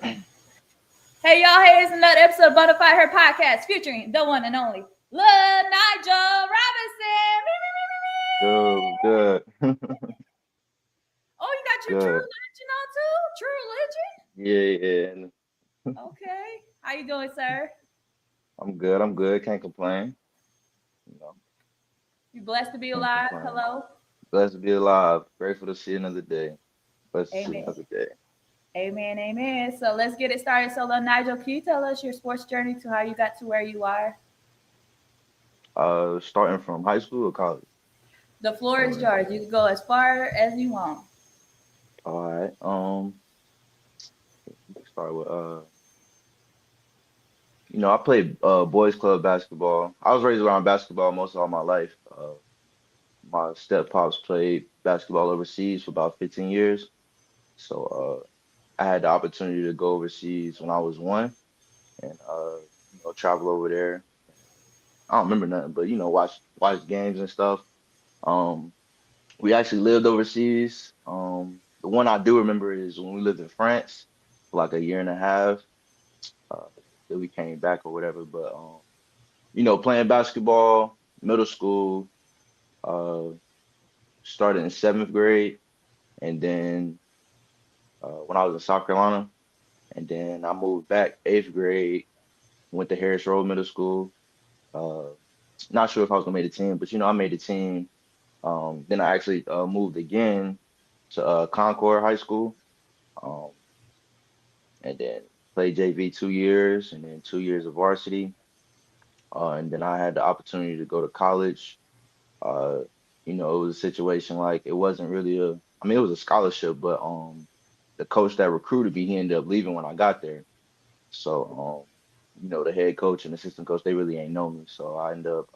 Hey y'all, hey, it's another episode of Bonafide Her Podcast featuring the one and only Lil Nigel Robinson. Good, good, Oh, you got your true good. religion on too? True Yeah, yeah. And religion? Okay. How you doing, sir? I'm good. I'm good. Can't complain. You know, You blessed to be can't alive. complain. Hello. Blessed to be alive. Grateful to see another day. Blessed to see Amen. another day. Amen. Amen. So let's get it started. So Lil Nigel, can you tell us your sports journey to how you got to where you are? Starting from high school or college? The floor is Or yours. You can go as far as you want. all right. Let's start with I played boys club basketball. I was raised around basketball most of all my life. My step pops played basketball overseas for about 15 years. So I had the opportunity to go overseas when I was one and travel over there. I don't remember nothing, but watch games and stuff. Um, we actually lived overseas. The one I do remember is when we lived in France for like a year and a half. Uh, then we came back or whatever. But playing basketball, middle school, uh, started in seventh grade, and then when I was in South Carolina, and then I moved back eighth grade, went to Harris Road Middle School. Uh, Not sure if I was gonna make the team, but I made the team. Then I actually moved again to Concord High School, um, and then played JV 2 years, and then 2 years of varsity. And then I had the opportunity to go to college. Uh, it was a situation like it wasn't really I mean, it was a scholarship, but the coach that recruited me, he ended up leaving when I got there. So, the head coach and assistant coach, they really ain't know me. So I ended up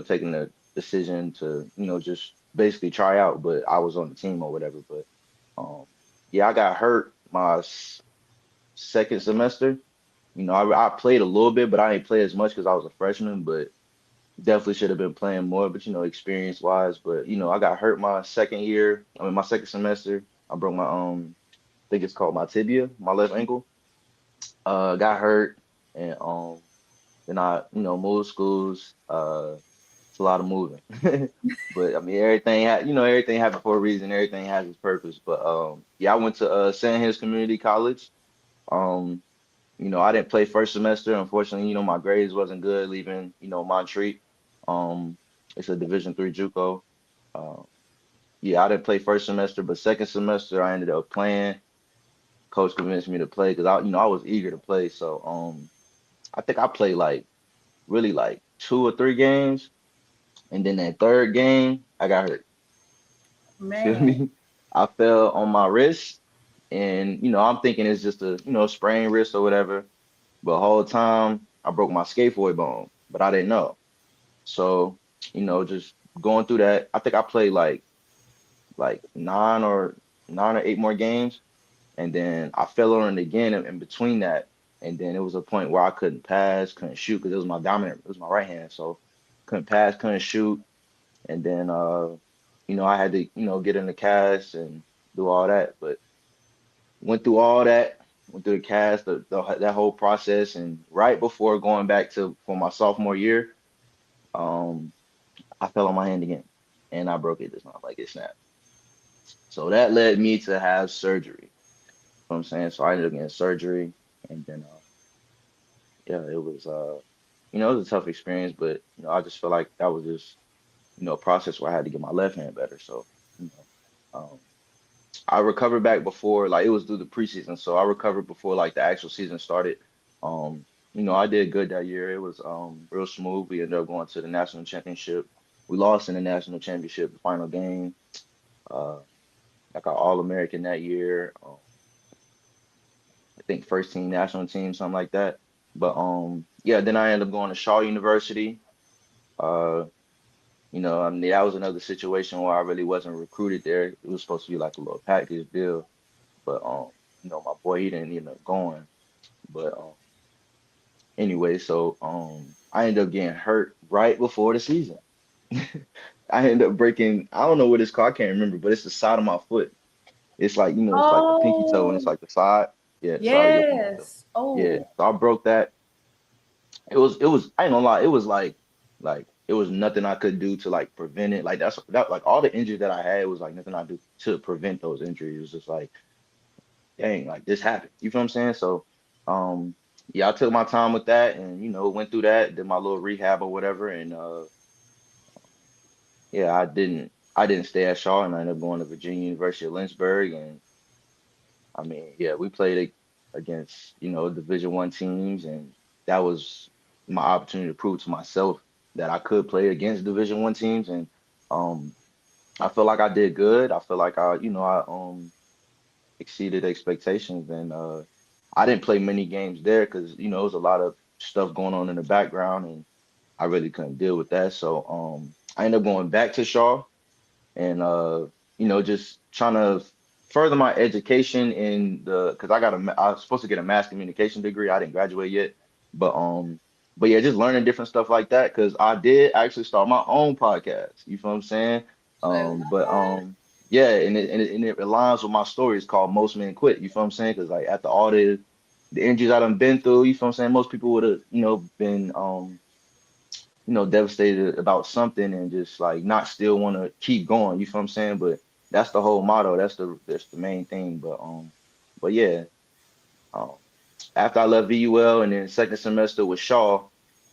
taking the decision to, just basically try out, but I was on the team or whatever. But um, yeah, I got hurt my second semester. I played a little bit, but I didn't play as much because I was a freshman, but definitely should have been playing more, but experience wise. But I got hurt my second year. I mean, my second semester. I broke my I think it's called my tibia, my left ankle. Got hurt, and then I moved schools. It's a lot of moving. But I mean, everything happened for a reason. Everything has its purpose. But yeah, I went to Sand Hills Community College. Um, I didn't play first semester. Unfortunately, my grades wasn't good leaving, Montreat. Um, it's a Division 3 JUCO. Uh, yeah, I didn't play first semester, but second semester I ended up playing. Coach convinced me to play because I was eager to play. So I think I played like really like 2 or 3 games, and then that third game I got hurt. Feel Man. me? I fell on my wrist, and I'm thinking it's just a sprained wrist or whatever. But the whole time I broke my scaphoid bone, but I didn't know. So just going through that, I think I played like nine or eight more games, and then I fell on it again in between that, and then it was a point where I couldn't pass, couldn't shoot because it was my dominant, it was my right hand, so couldn't pass, couldn't shoot, and then I had to get in the cast and do all that, but went through all that, went through the cast, that whole process, and right before going back to for my sophomore year, um, I fell on my hand again, and I broke it this time, like it snapped. So that led me to have surgery. You know what I'm saying? So I ended up getting surgery, and then yeah, it was a tough experience, but I just feel like that was just a process where I had to get my left hand better. So you know, um, I recovered back before, like it was through the preseason, so I recovered before like the actual season started. I did good that year. It was real smooth. We ended up going to the national championship. We lost in the national championship, the final game. Uh, like our All-American that year. I think first team national team, something like that. But yeah, then I ended up going to Shaw University. Uh, I mean that was another situation where I really wasn't recruited there. It was supposed to be like a little package deal, but my boy he didn't end up going. But anyway, so I ended up getting hurt right before the season. I ended up breaking, I don't know what it's called, I can't remember, but it's the side of my foot. It's like, it's like the pinky toe and it's Oh, like the side. Yeah, sorry, your phone fell. Yes. Yeah, Oh, so I broke that. It was I ain't gonna lie, it was like it was nothing I could do to like prevent it. Like that like all the injuries that I had was like nothing I do to prevent those injuries. It was just like, dang, like this happened. You feel what I'm saying? So um yeah, I took my time with that and went through that, did my little rehab or whatever, and yeah, I didn't stay at Shaw and I ended up going to Virginia University of Lynchburg. And I mean, yeah, we played against, Division I teams, and that was my opportunity to prove to myself that I could play against Division I teams. And um, I feel like I did good. I feel like I exceeded expectations, and I didn't play many games there because it was a lot of stuff going on in the background, and I really couldn't deal with that. So I ended up going back to Shaw and just trying to further my education in the because I was supposed to get a mass communication degree. I didn't graduate yet, but yeah, just learning different stuff like that because I did actually start my own podcast. You feel what I'm saying? say But what? yeah, and it aligns with my story. It's called Most Men Quit. You feel what I'm saying? Because like after all the injuries I done been through, you feel what I'm saying? Most people would have been devastated about something and just like not still want to keep going. You feel what I'm saying? But that's the whole motto. That's the main thing. But yeah, um, after I left VUL and then second semester with Shaw,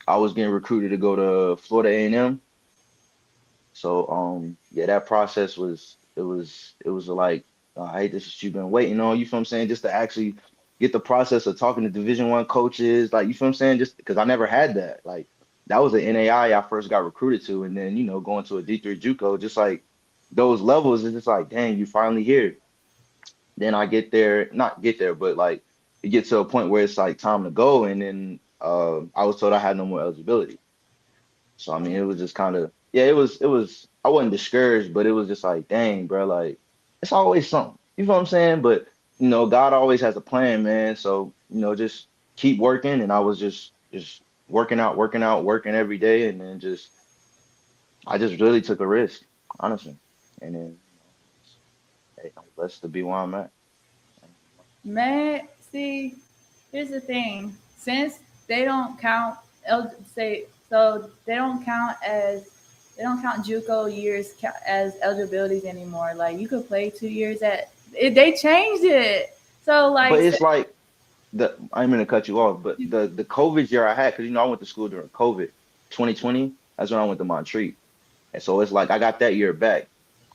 I was getting recruited to go to Florida A&M. So yeah, that process was like, hey, this is you've been waiting on, you feel what I'm saying? Just to actually get the process of talking to Division I coaches, like you feel what I'm saying? Just because I never had that. Like that was an NAI I first got recruited to, and then going to a D3 JUCO, just like those levels is just like, dang, you finally here. Then I get there, not get there, but like it gets to a point where it's like time to go, and then I was told I had no more eligibility. So I mean, it was just kind of yeah, it was. I wasn't discouraged, but it was just like, dang, bro, like it's always something. You know what I'm saying? But God always has a plan, man. So just keep working, and I was just working out, working every day, and then I just really took a risk, honestly. And then hey, I'm blessed to be where I'm at. Man, see, here's the thing. Since they don't count, say, so they don't count JUCO years as eligibilities anymore. Like you could play 2 years they changed it. So But like, it's like I'm gonna cut you off, but the COVID year I had, because I went to school during COVID, 2020. That's when I went to Montreat. And so it's like I got that year back.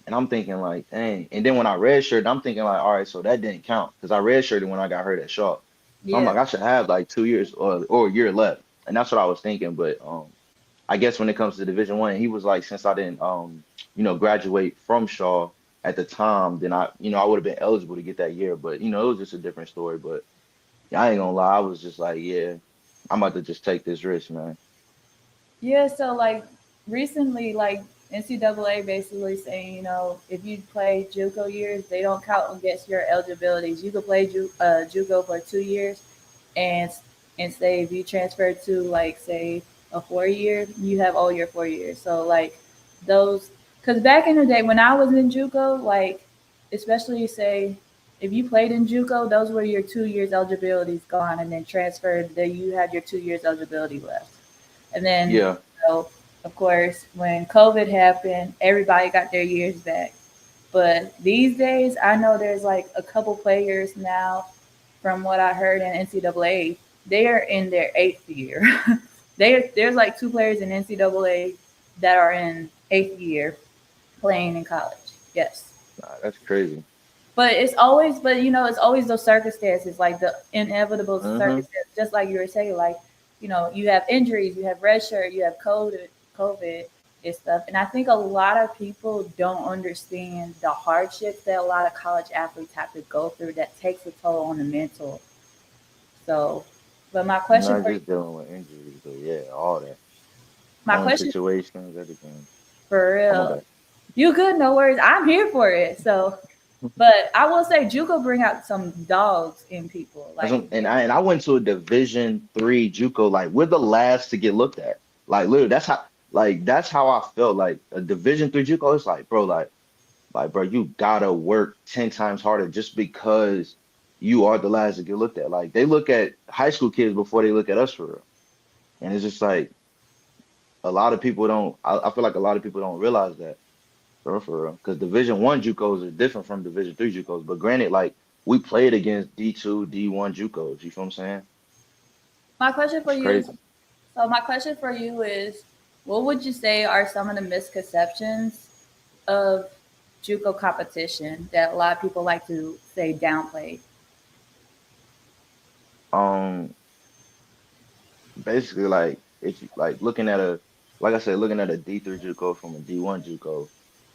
And I'm thinking like, dang. And then when I redshirted, I'm thinking like, all right, so that didn't count because I redshirted when I got hurt at Shaw. So I'm yeah, like, I should have like 2 years or a year left. And that's what I was thinking. But I guess when it comes to Division I, he was like, since I didn't graduate from Shaw at the time, then I would have been eligible to get that year. But it was just a different story. But yeah, I ain't gonna lie, I was just like, yeah, I'm about to just take this risk, man. yeah. So like recently, like NCAA basically saying, if you play JUCO years, they don't count against your eligibilities. You could play JUCO for 2 years, and say if you transfer to like say a 4 year, you have all your 4 years. So like those, because back in the day when I was in JUCO, like especially say if you played in JUCO, those were your 2 years eligibilities gone, and then transferred. Then you had your 2 years eligibility left, and then Yeah, of course when COVID happened, everybody got their years back. But these days, I know there's like a couple players now, from what I heard in NCAA, they are in their 8th year. There's like two players in NCAA that are in 8th year playing in college. Yes. nah, that's crazy. But it's always those circumstances, like the inevitable Hmm. circumstances, just like you were saying, like, you have injuries, you have red shirt, you have COVID and stuff. And I think a lot of people don't understand the hardships that a lot of college athletes have to go through that takes a toll on the mental. So, but Not just dealing with injuries, but yeah, all that. my Home question situations, everything. for I'm real, back. you good, no worries. I'm here for it. So, but I will say, JUCO bring out some dogs in people. Like, And I went to a Division III JUCO. Like we're the last to get looked at. Like literally, that's how I felt. Like a Division III JUCO. It's like, bro, like bro, you gotta work 10 times harder just because. you are the last to get looked at. Like they look at high school kids before they look at us for real. And it's just like a lot of people don't. I feel like a lot of people don't realize that for real. Because Division 1 JUCOs are different from Division 3 JUCOs. But granted, like we played against D2, D1 JUCOs. You feel what I'm saying? My question for It's you is crazy. so my question for you is what would you say are some of the misconceptions of JUCO competition that a lot of people like to say downplay? Um, Basically, like if you like looking at a, like I said, looking at a D3 JUCO from a D1 JUCO,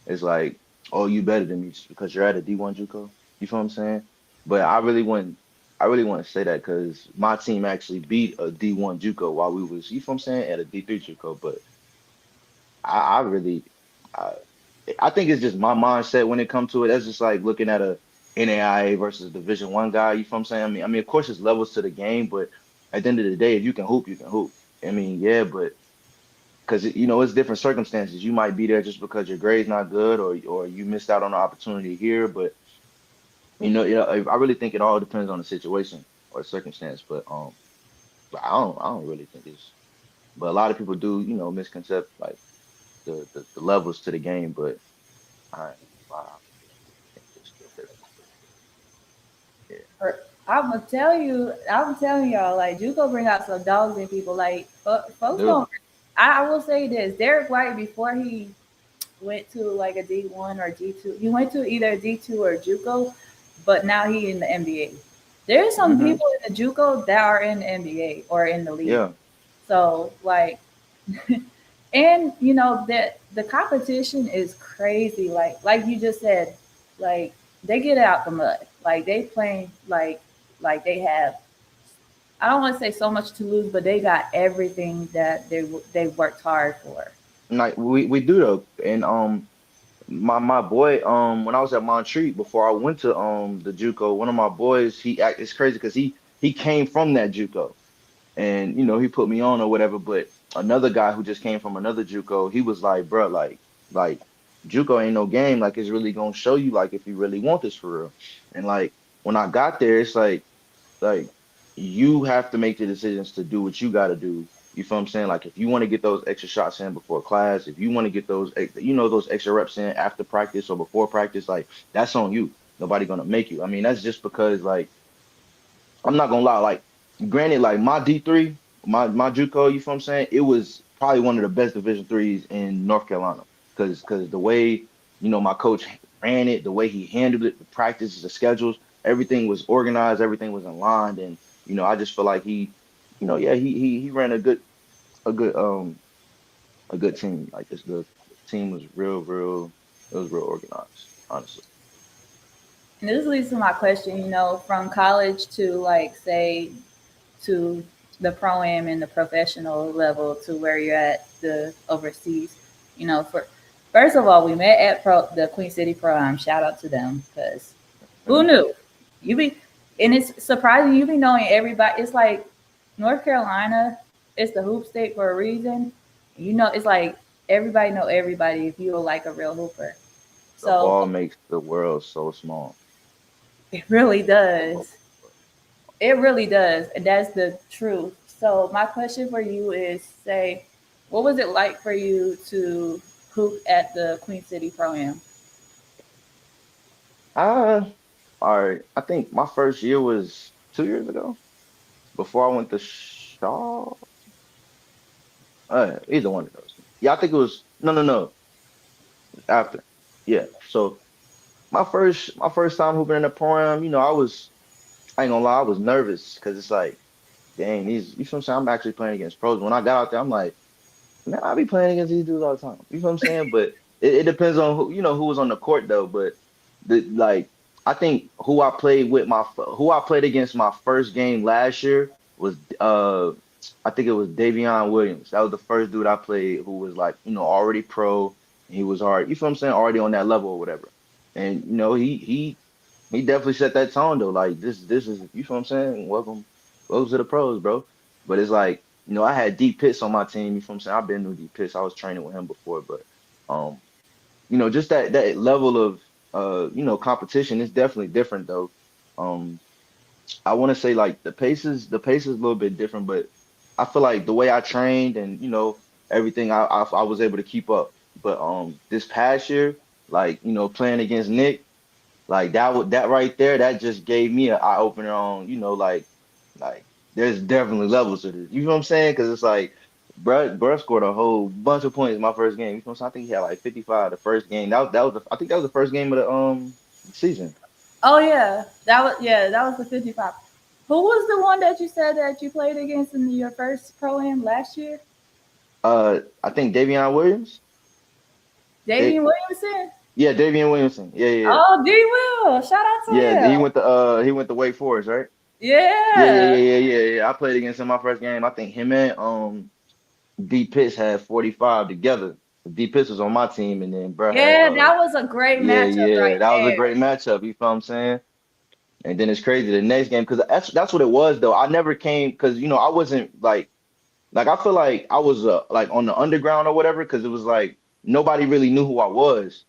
it's like, oh, you better than me just because you're at a D1 JUCO. You feel what I'm saying? But I really wouldn't say that because my team actually beat a D1 JUCO while we was, you feel what I'm saying, at a D3 JUCO. But I really, I, I think it's just my mindset when it comes to it. That's just like looking at a NAIA versus a Division 1 guy. You feel what I'm saying? Of course, there's levels to the game, but at the end of the day, if you can hoop, you can hoop. Yeah, but because it's different circumstances. You might be there just because your grade's not good, or you missed out on the opportunity here. But yeah, I really think it all depends on the situation or circumstance. But I don't really think it's. But a lot of people do, misconcept like the levels to the game. But I think it's still different. Yeah, Or I'm telling y'all, like JUCO bring out some dogs in people. Like I folks do. don't. I will say this: Derek White before he went to like a D1 or D2, he went to either D2 or JUCO, but now he in the NBA. There's some Hmm. people in the JUCO that are in the NBA or in the league. Yeah. So like, and that the competition is crazy. Like you just said, like they get out the mud. Like they playing like they have. I don't want to say so much to lose, but they got everything that they worked hard for. Like we do though, and my boy when I was at Montreat before I went to the JUCO, one of my boys it's crazy because he came from that JUCO, and he put me on or whatever. But another guy who just came from another JUCO, he was like, bro, like JUCO ain't no game. Like it's really gonna show you like if you really want this for real. And like when I got there, it's like you have to make the decisions to do what you got to do. You feel what I'm saying? Like if you want to get those extra shots in before class, if you want to get those those extra reps in after practice or before practice, like that's on you. Nobody gonna make you. That's just because like I'm not gonna lie, like granted, like my D3, my JUCO, you feel what I'm saying? It was probably one of the best Division 3s in North Carolina. Cause the way, my coach ran it, the way he handled it, the practices, the schedules, everything was organized, everything was in line. And, I just feel like yeah, he ran a good a good team. Like the team was real, it was real organized, honestly. And this leads to my question, from college to like say to the pro am and the professional level to where you're at the overseas. For first of all, we met at the Queen City Pro Am. Shout out to them because who Mhm. knew? You be and it's surprising you be knowing everybody. It's like North Carolina, it's the hoop state for a reason. It's like everybody know everybody if you're like a real hooper. The So ball makes the world so small. it really The ball does. makes the world. It really does, and that's the truth. So my question for you is, say, what was it like for you to hoop at the Queen City Pro Am? All right. I think my first year was 2 years ago before I went to Shaw. Either one of those. Yeah, I think it was no, after. Yeah. So my first time hooping in the program, I ain't gonna lie, I was nervous because it's like, dang, these you feel what I'm saying? I'm actually playing against pros. When I got out there, I'm like, man, I be playing against these dudes all the time. You know what I'm saying? But it depends on who was on the court though. But like I think who I played against my first game last year was I think it was Davion Williams. That was the first dude I played who was like, already pro. And he was already, you feel what I'm saying, already on that level or whatever. And he definitely set that tone though. Like this is you feel what I'm saying? Welcome to the pros, bro. But it's like, I had Deep Pitts on my team. You feel what I'm saying? I've been through Deep Pitts. I was training with him before, but um, just that level of competition is definitely different though. Um, I want to say like the pace is a little bit different, but I feel like the way I trained and everything I was able to keep up. But this past year, like playing against Nick, like that right there, that just gave me an eye opener on like there's definitely levels to this. You know what I'm saying? Because it's like, bruh scored a whole bunch of points in my first game. You know what I'm saying? I think he had like 55 the first game. I think that was the first game of the season. Oh yeah, that was the 55. Who was the one that you said that you played against in your first pro am last year? I think Davion Williams. Davian They, Williamson. yeah, Davion Williamson. Yeah, yeah, yeah. Oh, D Will. Shout out to Yeah, him. he went to Wake Forest, right? Yeah, yeah, Yeah. yeah, yeah, yeah, yeah. I played against him my first game. I think him and D Pitts had 45 together. D Pitts was on my team, and then bro had Yeah, that was a great yeah, matchup yeah, right that was a there. great matchup. You feel what I'm saying? And then it's crazy the next game because that's what it was though. I never came because I wasn't like I feel like I was like on the underground or whatever because it was like nobody really knew who I was.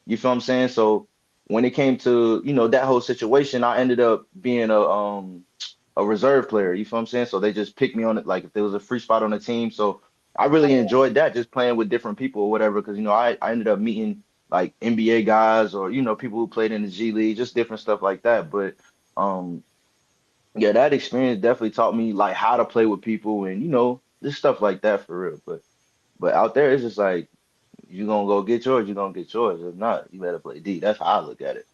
You feel what I'm saying? So when it came to, that whole situation, I ended up being a reserve player. You feel what I'm saying? So they just picked me on it like if there was a free spot on the team. So I Oh, really yeah. enjoyed that just playing with different people or whatever because I ended up meeting like NBA guys or people who played in the G League, just different stuff like that. But um yeah, that experience definitely taught me like how to play with people and just stuff like that for real. But out there it's just like you gonna go get yours, you gonna get yours. If not, you better play D. That's how I look at it.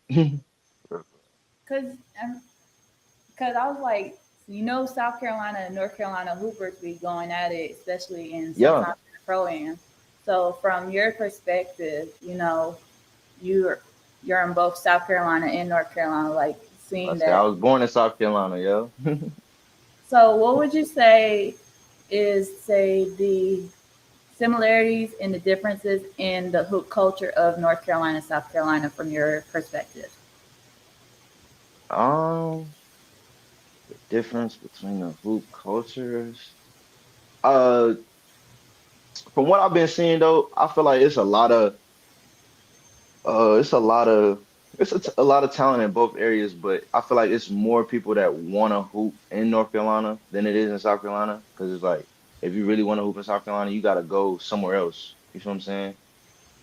Cause, um, cause I was like, South Carolina and North Carolina hoopers be going at it, especially in Yeah, sometimes in the pro am. So from your perspective, you're you're in both South Carolina and North Carolina, like I seeing say I that. was born in South Carolina, yo. So what would you say is say the similarities and the differences in the hoop culture of North Carolina and South Carolina from your perspective? The difference between the hoop cultures. Uh, from what I've been seeing though, I feel like it's a lot of a lot of talent in both areas, but I feel like it's more people that want to hoop in North Carolina than it is in South Carolina. Because it's like if you really want to hoop in South Carolina, you got to go somewhere else. You know what I'm saying?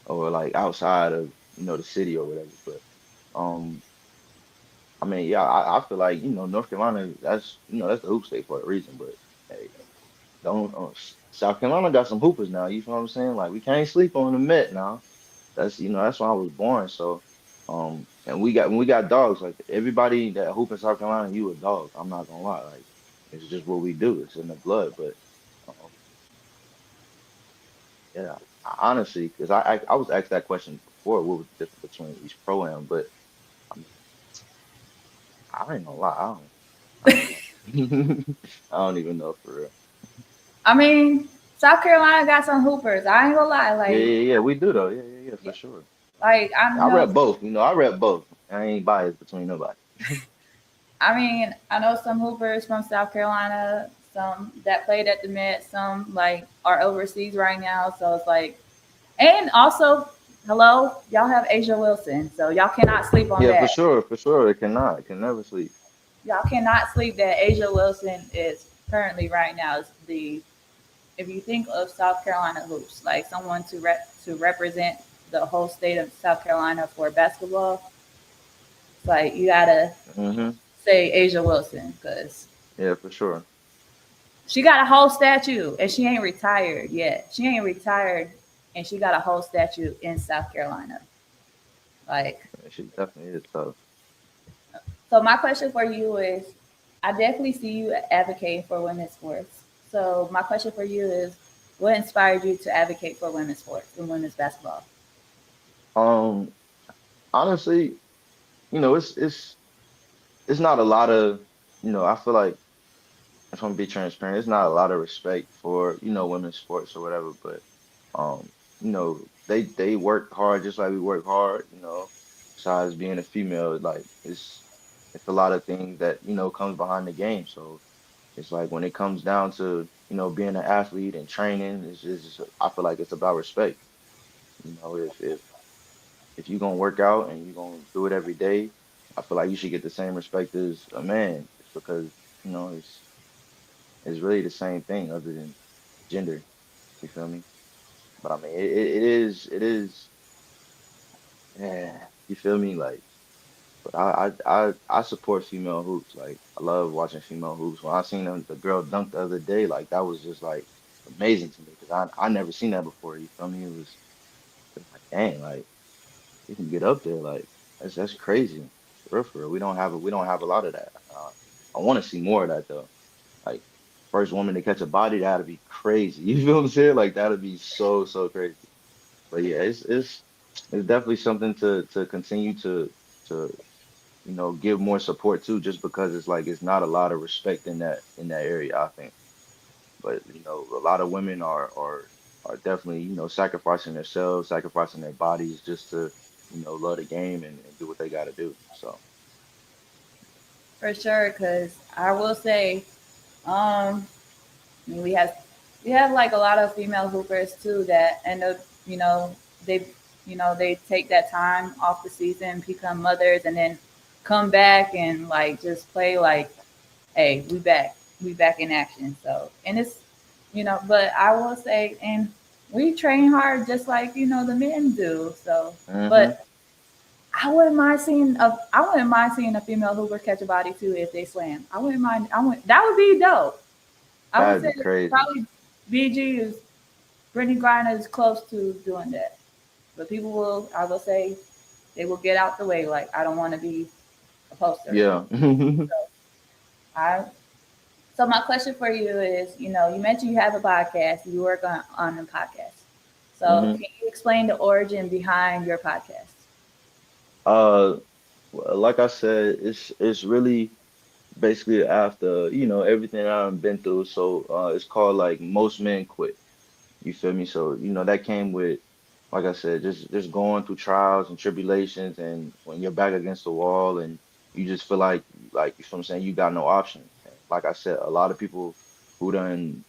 Or like outside of the city or whatever. But um, I mean, yeah, I feel like North Carolina. That's the hoop state for a reason. But hey, don't South Carolina got some hoopers now. You know what I'm saying? Like we can't sleep on the Met now. That's why I was born. So, and we got dogs. Like everybody that hoop in South Carolina, you a dog. I'm not gonna lie. Like it's just what we do. It's in the blood. But um, yeah, honestly, because I was asked that question before. What was the difference between each pro-am? But I mean, I ain't gonna lie. I don't know. I don't even know for real. I mean, South Carolina got some hoopers. I ain't gonna lie, Yeah, yeah, yeah. We do though. Yeah, yeah, yeah, for sure. I I know. rep both. I rep both. I ain't biased between nobody. I mean, I know some hoopers from South Carolina, some that played at the Met, some like are overseas right now. So it's like, and also, hello, y'all have Asia Wilson, so y'all cannot sleep on Yeah, for that. sure, for sure. It cannot. It can never sleep. Y'all cannot sleep that Asia Wilson is currently right now is the if you think of South Carolina hoops, like someone to represent the whole state of South Carolina for basketball, it's like you gotta Hmm. say Asia Wilson because Yeah, for sure. she got a whole statue and she ain't retired yet. She ain't retired and she got a whole statue in South Carolina. Like, Yeah, she definitely is tough. so my question for you is, I definitely see you advocating for women's sports. So my question for you is, what inspired you to advocate for women's sports and women's basketball? Um, honestly, it's not a lot of, I feel like if I'm be transparent, it's not a lot of respect for, women's sports or whatever, but they work hard just like we work hard, besides being a female, like it's a lot of things that, comes behind the game. So it's like when it comes down to, being an athlete and training, it's just, I feel like it's about respect. If you're gonna work out and you're gonna do it every day, I feel like you should get the same respect as a man. because it's really the same thing other than gender. You feel me? But I mean, it is, yeah. You feel me? Like, but I support female hoops. Like, I love watching female hoops. When I seen the girl dunk the other day, like that was just like amazing to me because I never seen that before. You feel me? It was like, dang, like you can get up there, like that's crazy. For real. We don't have a lot of that. I want to see more of that though. Like first woman to catch a body, that'd be crazy. You feel what I'm saying? Like that'd be so crazy. But yeah, it's definitely something to continue to give more support to, just because it's like it's not a lot of respect in that area, I think. But a lot of women are definitely sacrificing themselves, sacrificing their bodies just to love the game and do what they got to do. So For sure, because I will say, um, I mean, we have like a lot of female hoopers too that end up, you know, they they take that time off the season, become mothers, and then come back and like just play like, hey, we back in action. So and it's but I will say, and we train hard just like the men do. So, hmm but I wouldn't mind seeing a female hooper catch a body too if they slam. I wouldn't mind. I would That would be dope. I would that'd say be crazy. probably BG is Brittany Griner is close to doing that. But people will, I will say, they will get out the way. Like I don't want to be a poster. Yeah. So I. So my question for you is, you mentioned you have a podcast. You work on a podcast. So hmm can you explain the origin behind your podcast? Uh, well, like I said, it's really basically after everything I've been through. So it's called like Most Men Quit. You feel me? So, that came with, like I said, just going through trials and tribulations, and when you're back against the wall and you just feel like you feel what I'm saying, you got no option. And like I said, a lot of people who done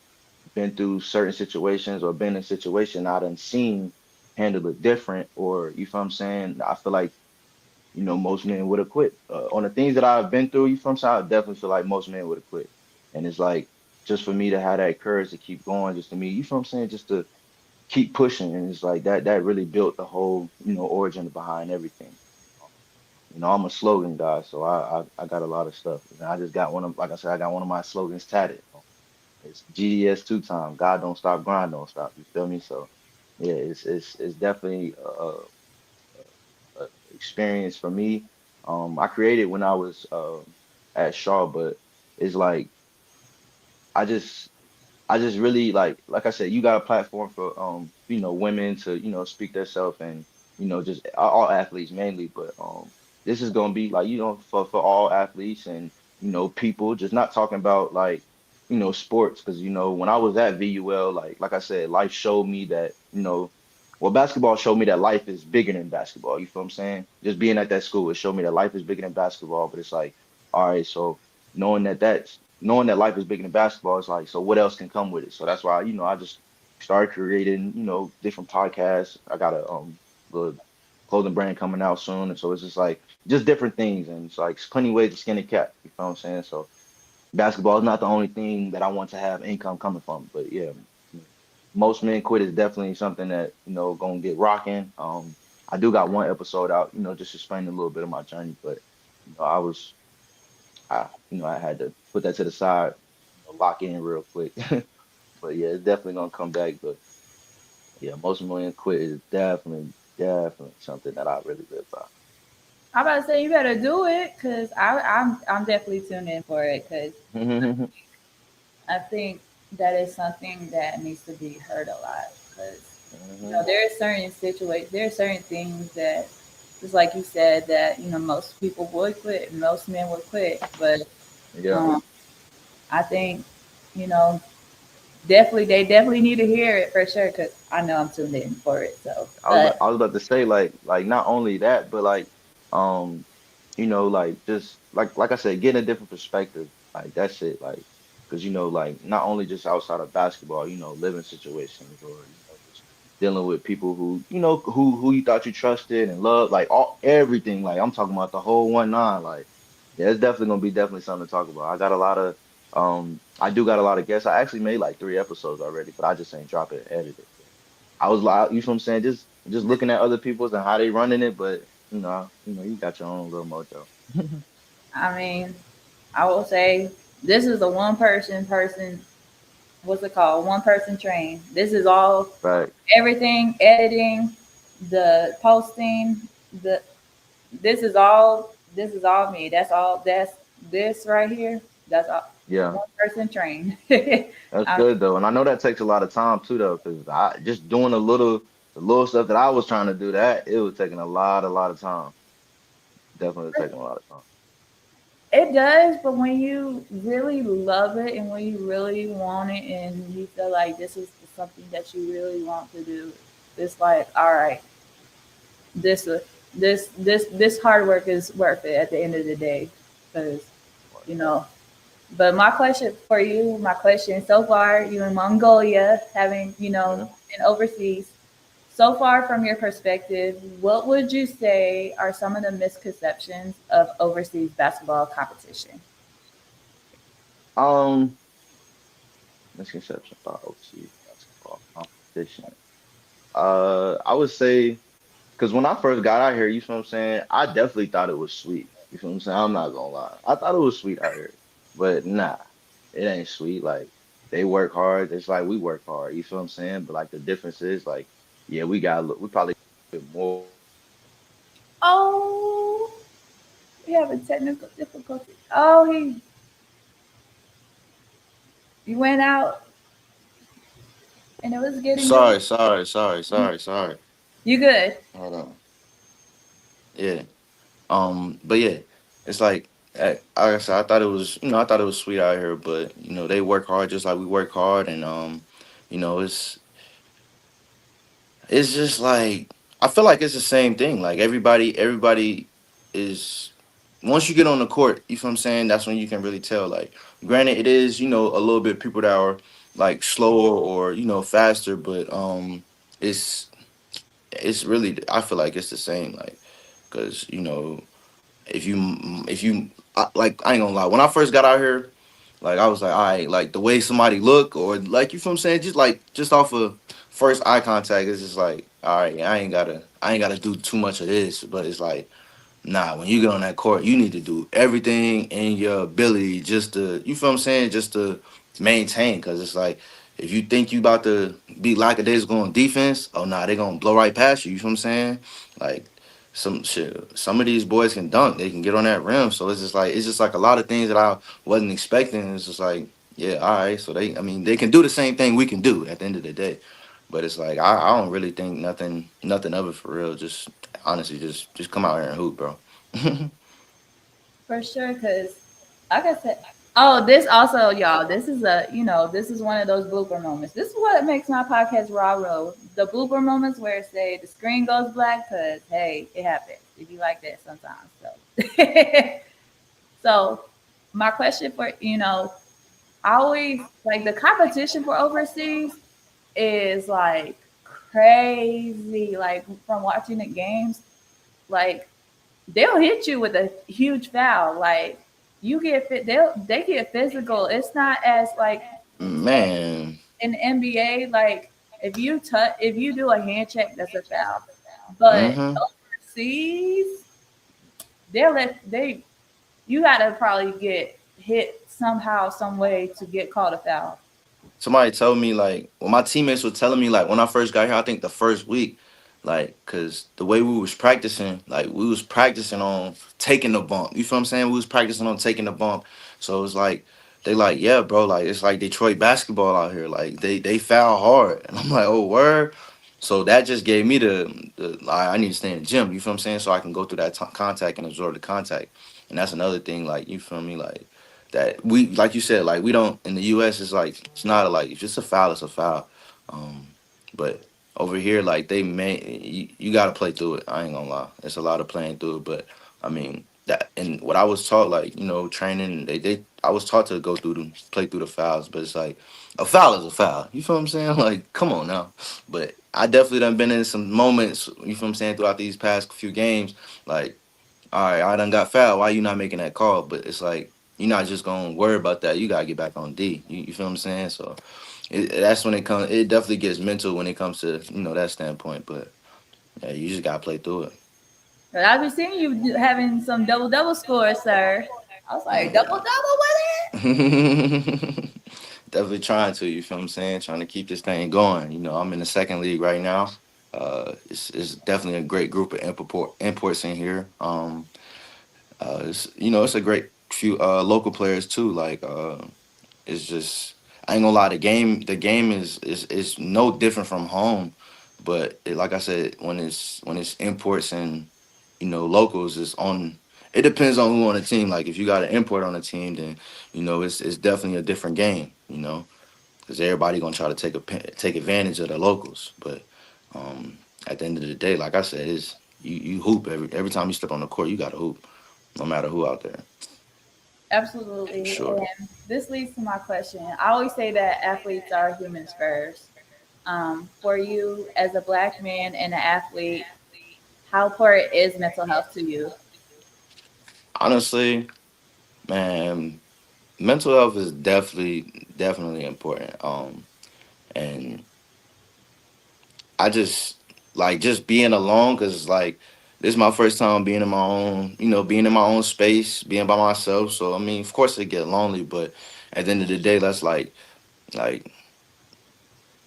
been through certain situations or been in situation I done seen handle it different, or you feel what I'm saying, I feel like, most men would have quit. On the things that I've been through, you feel what I'm saying, I definitely feel like most men would have quit. And it's like just for me to have that courage to keep going, just to me, you feel what I'm saying, just to keep pushing. And it's like that really built the whole, origin behind everything. Um, I'm a slogan guy, so I got a lot of stuff. And I just got like I said, I got one of my slogans tatted. It's GDS two time. God don't stop, grind don't stop. You feel me? So yeah, it's definitely a experience for me. I created when I was at Shaw, but it's like I just I just really like I said, you got a platform for women to speak themselves, and just all athletes mainly, but this is gonna be like for all athletes and people, just not talking about like sports, because when I was at VUL, like I said, life showed me that well, basketball showed me that life is bigger than basketball. You feel what I'm saying? Just being at that school, it showed me that life is bigger than basketball. But it's like, all right, so knowing that life is bigger than basketball, it's like, so what else can come with it? So that's why, I just started creating, different podcasts. I got a little clothing brand coming out soon. And so it's just like just different things. And it's like it's plenty ways to skin a cat. You know what I'm saying? So basketball is not the only thing that I want to have income coming from. But yeah, most men quit is definitely something that, gonna get rocking. I do got one episode out, just explaining a little bit of my journey, but I was I had to put that to the side, lock in real quick. But yeah, it's definitely gonna come back. But yeah, most million quit is definitely something that I really live by. I'm about to say you better do it because I'm definitely tuned in for it because I think that is something that needs to be heard a lot because hmm there are certain situations, there are certain things that, just like you said, that most people would quit, most men would quit, but Yeah. um, I think you know definitely they definitely need to hear it for sure because I know I'm tuned in for it. So, I but was about to say like not only that, but like um like just like I said, getting a different perspective. Like that's it. Like because like not only just outside of basketball, living situations, or just dealing with people who who you thought you trusted and loved, like all everything. Like I'm talking about the whole one nine. Like Yeah, it's definitely gonna be definitely something to talk about. I got a lot of I do got a lot of guests. I actually made like 3 episodes already, but I just ain't drop it and edit it. I was like, you know what I'm saying? Just looking at other people's and how they running it, but you got your own little mojo. I mean, I will say this is a one person, what's it called? One person train. This is all Right. everything, editing, the posting, the this is all me. That's all that's this right here. That's all Yeah. one person train. That's I, good though. And I know that takes a lot of time too though, because I just doing the little stuff that I was trying to do that it was taking a lot of time. Definitely taking a lot of time. it does, but when you really love it and when you really want it and you feel like this is something that you really want to do, it's like, all right, this this hard work is worth it at the end of the day, because you know. But my question for you, my question so far, you in Mongolia, having Yeah. been overseas. So far, from your perspective, what would you say are some of the misconceptions of overseas basketball competition? Um, Misconception about overseas basketball competition. I would say because when I first got out here, you feel what I'm saying, I definitely thought it was sweet. You feel what I'm saying? I'm not gonna lie. I thought it was sweet out here. But nah, it ain't sweet. Like they work hard, it's like we work hard, you feel what I'm saying? But like the difference is like, yeah, we probably a bit more Oh, we have a technical difficulty. Oh, he went out and it was getting good. Sorry. You good? Hold on. Yeah. But yeah, it's like I said, I thought it was, I thought it was sweet out here, but they work hard just like we work hard, and you know, it's just like I feel like it's the same thing. Like everybody is once you get on the court, you feel what I'm saying? That's when you can really tell. Like, granted, it is a little bit people that are like slower or faster, but it's really I feel like it's the same. Like, because if you like I ain't gonna lie, when I first got out here, like I was like, all right, like the way somebody look or like you feel what I'm saying, just off of first eye contact, it's just like, all right, I ain't gotta do too much of this, but it's like, nah, when you get on that court, you need to do everything in your ability just to, you feel what I'm saying, just to maintain. Cause it's like, if you think you about to be lackadaisical on defense, oh nah, they gonna blow right past you. You feel what I'm saying? Like some shit, some of these boys can dunk, they can get on that rim. So it's just like a lot of things that I wasn't expecting. It's just like, yeah, all right. So I mean, they can do the same thing we can do at the end of the day. But it's like I don't really think nothing of it for real. Just honestly, just come out here and hoop, bro. For sure, because like I said, oh, this also, y'all, this is one of those blooper moments. This is what makes my podcast raw road. The blooper moments where say the screen goes black, because hey, it happens. It be like that sometimes. So, so my question for I always like the competition for overseas is like crazy. Like from watching the games, like they'll hit you with a huge foul. Like you get fit, they get physical. It's not as like say Man. in the NBA, like if you do a hand check, that's a foul. But Mm-hmm. overseas, they you gotta probably get hit somehow, some way to get called a foul. Somebody told me like well my teammates were telling me like when I first got here, I think the first week, like cause the way we was practicing, like we was practicing on taking the bump. You feel what I'm saying? We was practicing on taking the bump. So it was like they like, yeah, bro, like it's like Detroit basketball out here. Like they foul hard. And I'm like, oh word. So that just gave me the I need to stay in the gym, you feel what I'm saying? So I can go through that contact and absorb the contact. And that's another thing, like you feel me? Like that we like you said like we don't in the US it's like it's not a, like if it's a foul it's a foul but over here like they may you got to play through it. I ain't gonna lie, it's a lot of playing through it, but I mean that and what I was taught like training they I was taught to go through them play through the fouls, but it's like a foul is a foul, you feel what I'm saying? Like come on now. But I definitely done been in some moments, you feel what I'm saying, throughout these past few games, like all right, I done got fouled. Why you not making that call? But it's like you're not just gonna worry about that. You gotta get back on D. You feel what I'm saying? So that's when it comes. It definitely gets mental when it comes to that standpoint. But yeah, you just gotta play through it. But I've been seeing you having some double scores, sir. I was like, double Yeah. double with it. Definitely trying to. You feel what I'm saying? Trying to keep this thing going. I'm in the second league right now. It's definitely a great group of imports in here. It's a great few local players too. Like it's just I ain't gonna lie. The game is no different from home, but like I said, when it's imports and locals, is on. It depends on who on the team. Like if you got an import on the team, then it's definitely a different game. Because everybody gonna try to take advantage of the locals. But at the end of the day, like I said, is you hoop every time you step on the court. You got to hoop, no matter who out there. For Absolutely. sure. And this leads to my question. I always say that athletes are humans first. For you as a black man and an athlete, how important is mental health to you? Honestly, man, mental health is definitely important. And I just being alone because like this is my first time being in my own, being in my own space, being by myself. So I mean, of course it get lonely, but at the end of the day, that's like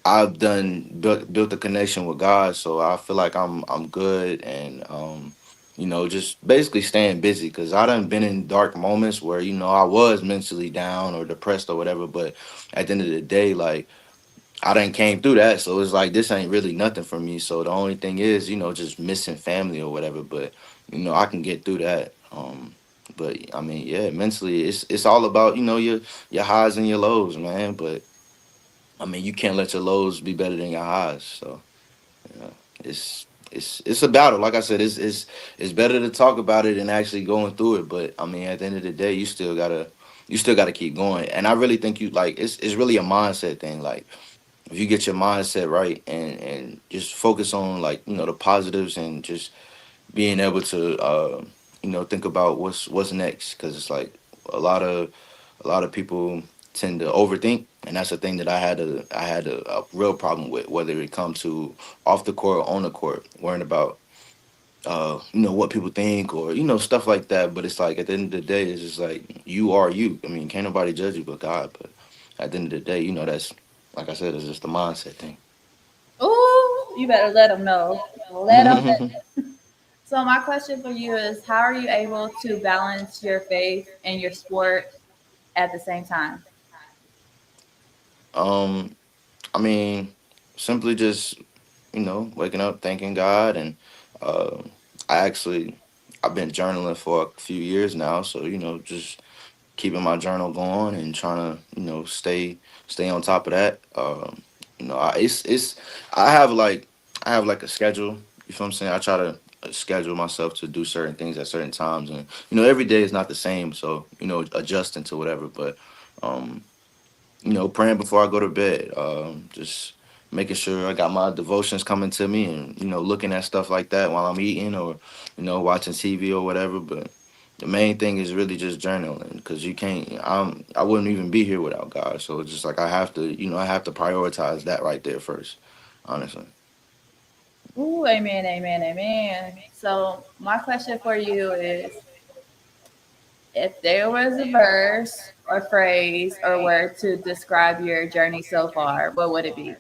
I've done built a connection with God, so I feel like I'm good, and just basically staying busy because I done been in dark moments where I was mentally down or depressed or whatever, but at the end of the day, like I done came through that, so it's like this ain't really nothing for me. So the only thing is, just missing family or whatever, but I can get through that. But I mean, yeah, mentally, it's all about your highs and your lows, man. But I mean, you can't let your lows be better than your highs. So yeah, it's a battle. Like I said, it's better to talk about it than actually going through it. But I mean, at the end of the day, you still gotta keep going. And I really think it's really a mindset thing. Like if you get your mindset right and just focus on like the positives and just being able to think about what's next because it's like a lot of a lot of people tend to overthink, and that's the thing that I had a real problem with, whether it comes to off the court or on the court, worrying about what people think or stuff like that. But it's like at the end of the day, it's just like you are you. I mean, can't nobody judge you but God. But at the end of the day, that's like I said, it's just a mindset thing. Ooh, you better let them know. Let them. So my question for you is, how are you able to balance your faith and your sport at the same time? um, I mean, simply just waking up, thanking God, and uh, I've been journaling for a few years now, so just keeping my journal going and trying to stay on top of that. It's I have like a schedule. You feel what I'm saying? I try to schedule myself to do certain things at certain times, and every day is not the same, so adjusting to whatever. But um, praying before I go to bed. Just making sure I got my devotions coming to me and, looking at stuff like that while I'm eating or, watching TV or whatever. But the main thing is really just journaling because you can't, I wouldn't even be here without God. So it's just like I have to prioritize that right there first, honestly. Ooh, amen, amen, amen. So my question for you is, if there was a verse or phrase or word to describe your journey so far, what would it be?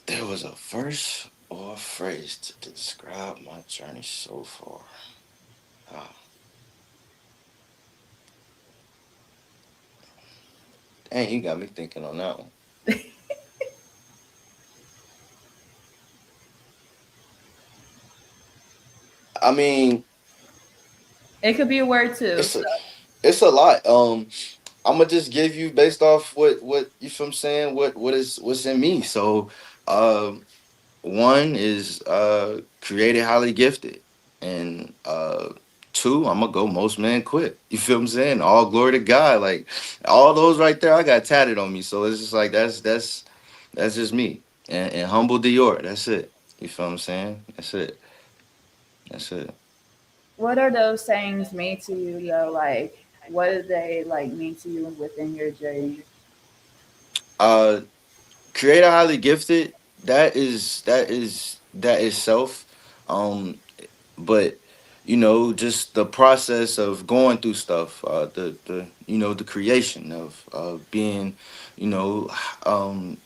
There was a verse or a phrase to describe my journey so far. Ah, dang, you got me thinking on that one. I mean, It could be a word too. it's a it's a lot. I'm gonna just give you based off what you feel I'm saying what's in me. So, um, one is created highly gifted, and two I'm gonna go most men quit. You feel I'm saying? All glory to God. Like all those right there, I got tatted on me. So it's just like that's just me. And humble Dior. That's it. You feel I'm saying? That's it. That's it. What are those sayings mean to you though? Like, what do they like mean to you within your journey? Uh, Creator highly gifted. That is self. Um, but just the process of going through stuff. The creation of being, you know, um,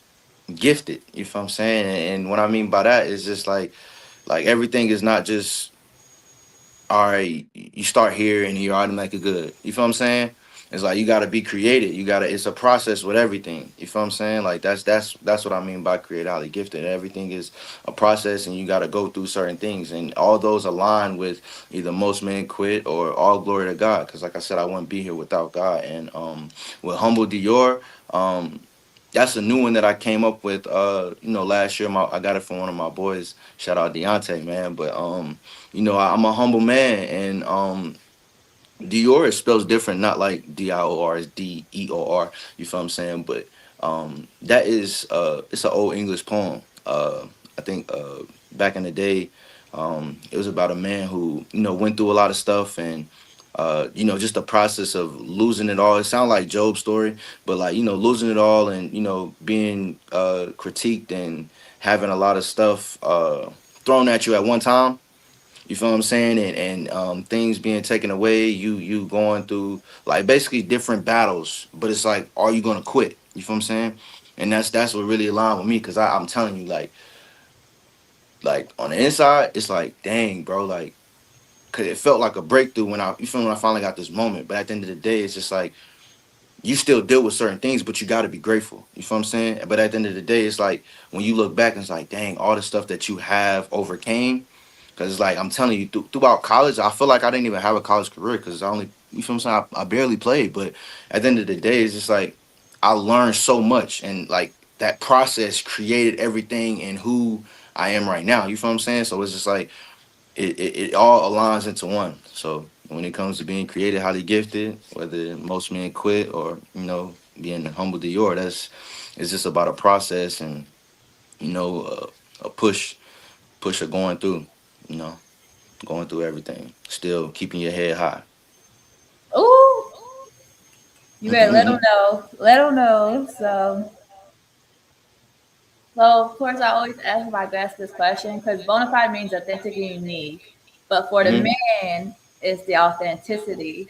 gifted. You know what I'm saying? And what I mean by that is just like everything is not just all right, you start here and you're automatically good. You feel what I'm saying? It's like you gotta be creative. It's a process with everything. You feel what I'm saying? Like that's what I mean by creative, highly gifted. Everything is a process and you gotta go through certain things. And all those align with either most men quit or all glory to God. Cause like I said, I wouldn't be here without God. And with Humble Dior, that's a new one that I came up with last year. I got it from one of my boys. Shout out Deontay, man. But I'm a humble man, and Dior is spells different, not like Dior, it's Deor. You feel what I'm saying? But that is it's an old English poem. I think back in the day, it was about a man who went through a lot of stuff and. Just the process of losing it all. It sounds like Job's story, but like losing it all and being critiqued and having a lot of stuff thrown at you at one time. You feel what I'm saying? And things being taken away, you going through like basically different battles, but it's like, are you gonna quit? You feel what I'm saying? And that's what really aligned with me because I'm telling you, like on the inside, it's like, dang, bro, like, cause it felt like a breakthrough when I finally got this moment. But at the end of the day, it's just like you still deal with certain things, but you got to be grateful. You feel what I'm saying? But at the end of the day, it's like when you look back and it's like, dang, all the stuff that you have overcame. Because it's like I'm telling you, throughout college, I feel like I didn't even have a college career because you feel what I'm saying? I barely played. But at the end of the day, it's just like I learned so much, and like that process created everything and who I am right now. You feel what I'm saying? So it's just like it all aligns into one. So when it comes to being creative, highly gifted, whether most men quit or being humble to your, it's just about a process and a push of going through, you know, going through everything, still keeping your head high. Ooh, you better let them know. Let them know. So of course, I always ask my guests this question because bona fide means authentic and unique, but for the Mhm. man, it's the authenticity.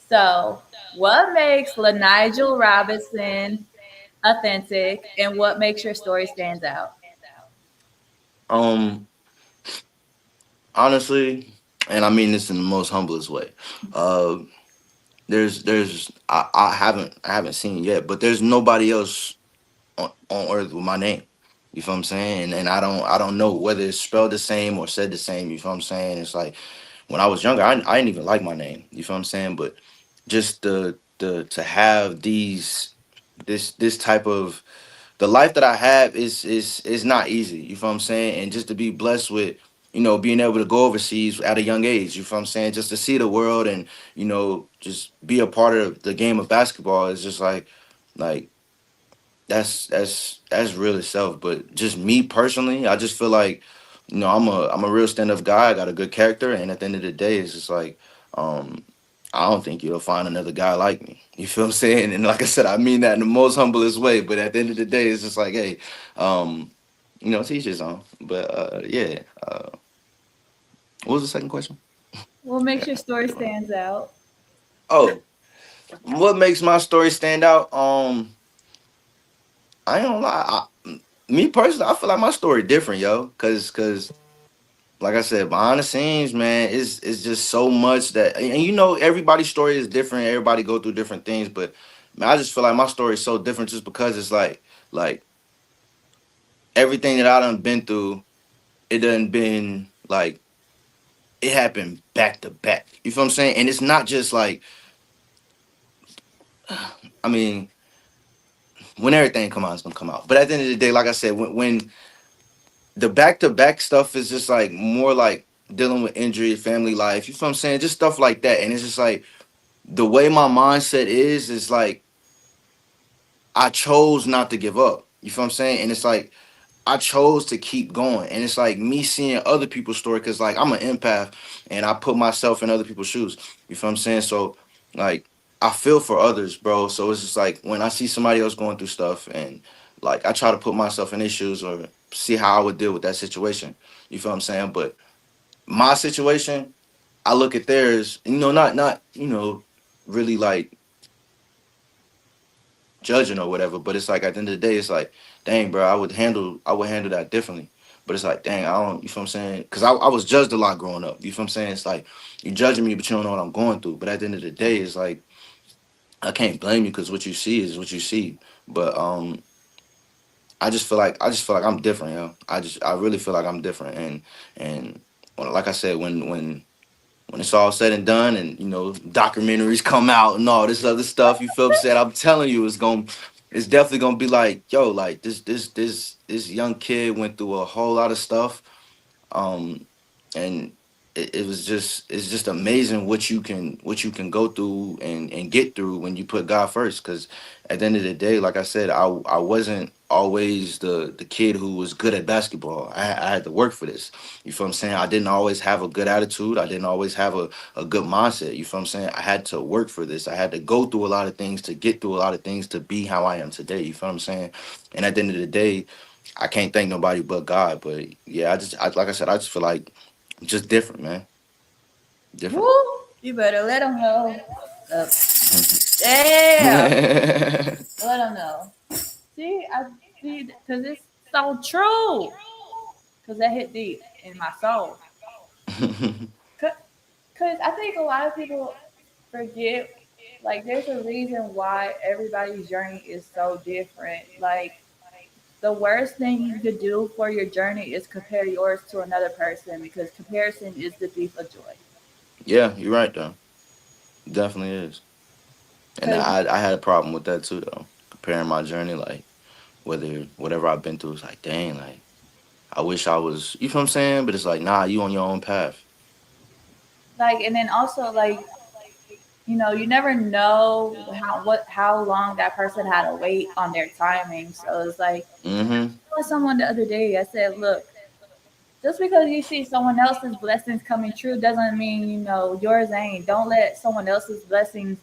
So, what makes LaNigel Robinson authentic, and what makes your story stands out? Um, Honestly, and I mean this in the most humblest way. Uh, I haven't seen it yet, but there's nobody else on earth with my name. You feel what I'm saying? And I don't know whether it's spelled the same or said the same. You feel what I'm saying? It's like when I was younger, I didn't even like my name. You feel what I'm saying? But just the to have this type of the life that I have is not easy. You feel what I'm saying? And just to be blessed with being able to go overseas at a young age. You feel what I'm saying? Just to see the world and just be a part of the game of basketball is just like that's real itself. But just me personally, I just feel like I'm a real stand up guy. I got a good character, and at the end of the day, it's just like um, I don't think you'll find another guy like me. You feel what I'm saying? And like I said, I mean that in the most humblest way. But at the end of the day, it's just like, hey, um, teach his own. But yeah. What was the second question? What makes your story Yeah. stands out? Oh, what makes my story stand out? I ain't gonna lie. Me personally, I feel like my story different, yo. Cause like I said, behind the scenes, man, it's just so much that and everybody's story is different. Everybody go through different things, but man, I just feel like my story is so different just because it's like everything that I done been through, it done been like it happened back to back. You feel what I'm saying? And it's not just like I mean, when everything come out, it's gonna come out. But at the end of the day, like I said, when the back to back stuff is just like more like dealing with injury, family life, you feel what I'm saying? Just stuff like that. And it's just like the way my mindset is like I chose not to give up. You feel what I'm saying? And it's like I chose to keep going. And it's like me seeing other people's story because like I'm an empath and I put myself in other people's shoes. You feel what I'm saying? So like I feel for others, bro. So it's just like when I see somebody else going through stuff and like I try to put myself in their shoes or see how I would deal with that situation. You feel what I'm saying? But my situation, I look at theirs, not really like judging or whatever. But it's like at the end of the day, it's like, dang, bro, I would handle that differently. But it's like, dang, I don't, you feel what I'm saying? Because I was judged a lot growing up. You feel what I'm saying? It's like you judging me, but you don't know what I'm going through. But at the end of the day, it's like I can't blame you because what you see is what you see. But I just feel like I'm different, yo. I really feel like I'm different, and like I said, when it's all said and done and documentaries come out and all this other stuff, you feel what I'm saying? I'm telling you, it's definitely gonna be like, yo, like this young kid went through a whole lot of stuff, um and it's just amazing what you can go through and get through when you put God first. Because at the end of the day, like I said, I wasn't always the kid who was good at basketball. I had to work for this. You feel what I'm saying? I didn't always have a good attitude. I didn't always have a good mindset. You feel what I'm saying? I had to work for this. I had to go through a lot of things to get through a lot of things to be how I am today. You feel what I'm saying? And at the end of the day, I can't thank nobody but God. But yeah, like I said, I just feel like just different, man. Different. Woo! You better let them know. Uh, yeah, let them know. See, I see, because it's so true. Because that hit deep in my soul. Because I think a lot of people forget, like, there's a reason why everybody's journey is so different. Like, the worst thing you could do for your journey is compare yours to another person because comparison is the thief of joy. Yeah, you're right though. Definitely is. And Because, I had a problem with that too though. Comparing my journey, like whatever I've been through, it's like, dang, like I wish I was, you feel what I'm saying? But it's like, nah, you on your own path. like, and then also, like, you never know how long that person had to wait on their timing. So it's like, Mm-hmm. I was someone the other day. I said, look, just because you see someone else's blessings coming true doesn't mean yours ain't. Don't let someone else's blessings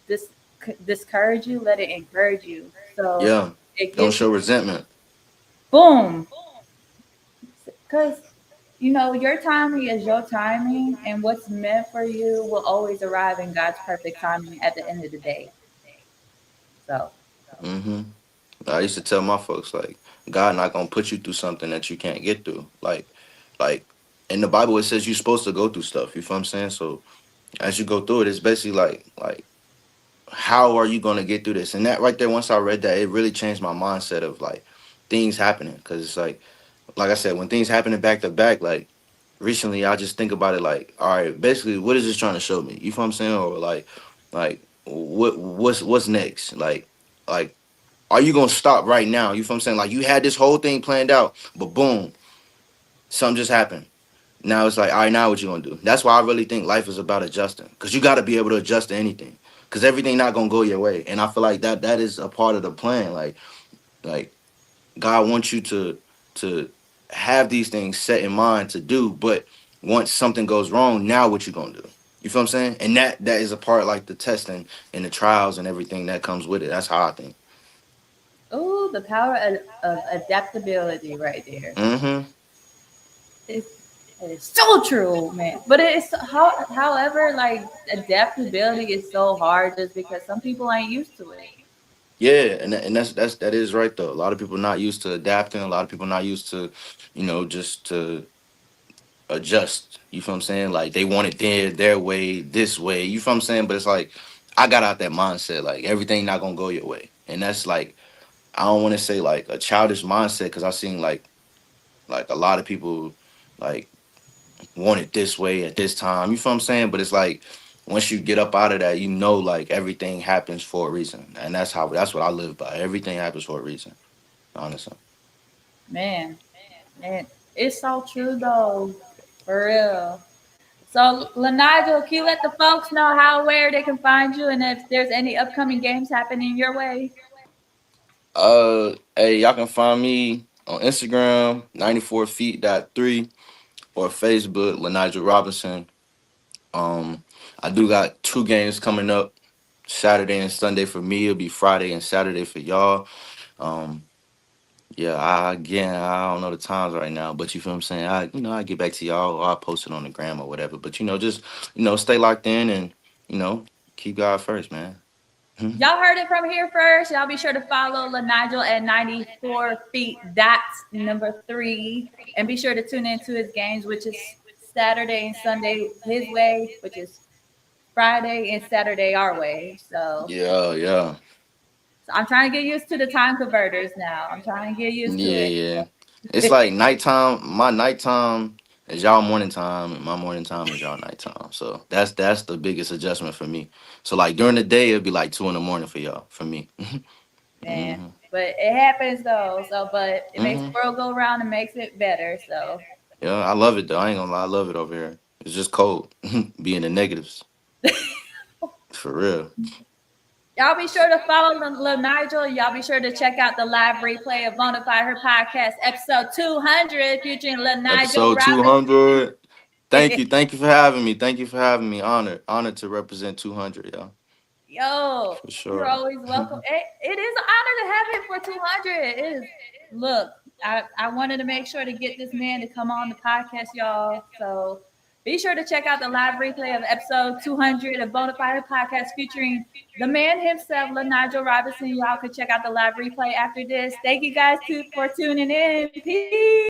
discourage you. Let it encourage you. So Yeah. it Don't gives you show resentment. boom. Because your timing is your timing, and what's meant for you will always arrive in God's perfect timing at the end of the day. So, Mm-hmm. I used to tell my folks like, God not gonna put you through something that you can't get through. Like in the Bible it says you're supposed to go through stuff. You feel what I'm saying? So as you go through it, it's basically like how are you going to get through this? And that right there, once I read that, it really changed my mindset of like things happening. Because it's like I said, when things happening back to back, like recently, I just think about it like, all right, basically, what is this trying to show me? You feel what I'm saying? Or like what's next? Like, are you gonna stop right now? You feel what I'm saying? Like you had this whole thing planned out, but boom, something just happened. Now it's like, all right, now what you gonna do? That's why I really think life is about adjusting, because you got to be able to adjust to anything, because everything not gonna go your way. And I feel like that is a part of the plan. Like God wants you to have these things set in mind to do, but once something goes wrong, now what you gonna do? You feel what I'm saying? And that is a part like the testing and the trials and everything that comes with it. That's how I think. ooh, the power of adaptability right there. Mm-hmm. It's, it's so true, man. But however, like adaptability is so hard just because some people ain't used to it. Yeah, and that is right though. A lot of people not used to adapting. A lot of people not used to, just to adjust. You feel what I'm saying? Like they want it their way, this way. You feel what I'm saying? But it's like I got out that mindset. Like everything not gonna go your way, and that's like I don't want to say like a childish mindset because I've seen like a lot of people like want it this way at this time. You feel what I'm saying? But it's like once you get up out of that, like everything happens for a reason, and that's what I live by. Everything happens for a reason. Honestly. Man, man, it's so true though, for real. So, Lanigel, can you let the folks know how where they can find you and if there's any upcoming games happening your way? Hey, y'all can find me on Instagram, 94feet.3, or Facebook, LaNigel Robinson. Um, I do got 2 games coming up, Saturday and Sunday for me. It'll be Friday and Saturday for y'all. Um, yeah, again, I don't know the times right now, but you feel what I'm saying. I get back to y'all, or I post it on the gram or whatever. But just stay locked in and you know keep God first, man. Y'all heard it from here first. Y'all be sure to follow LaNigel at 94 feet dots number 3. And be sure to tune into his games, which is Saturday and Sunday his way, which is Friday and Saturday our way. Yeah, yeah, So I'm trying to get used to the time converters now. I'm trying to get used to yeah, it. yeah. It's like nighttime. My nighttime is y'all morning time, and my morning time is y'all nighttime. So that's the biggest adjustment for me. So like during the day, it'd be like 2 in the morning for y'all, for me. Man. hmm But it happens though. So, but it makes the hmm world go around and makes it better. So, Yeah, I love it though. I ain't gonna lie, I love it over here. It's just cold, being the negatives for real. y'all be sure to follow Lil Nigel. Y'all be sure to check out the live replay of Bonafide Her Podcast, episode 200, featuring Lil Nigel Episode 200. Robinson. Thank you for having me. Thank you for having me. Honored to represent 200, y'all. Yo, For you're sure. always welcome. It is an honor to have him for 200. It is. Look, I wanted to make sure to get this man to come on the podcast, y'all. So be sure to check out the live replay of episode 200 of Bonafide Podcast featuring the man himself, Nigel Robinson. Y'all can check out the live replay after this. Thank you guys for tuning in. Peace.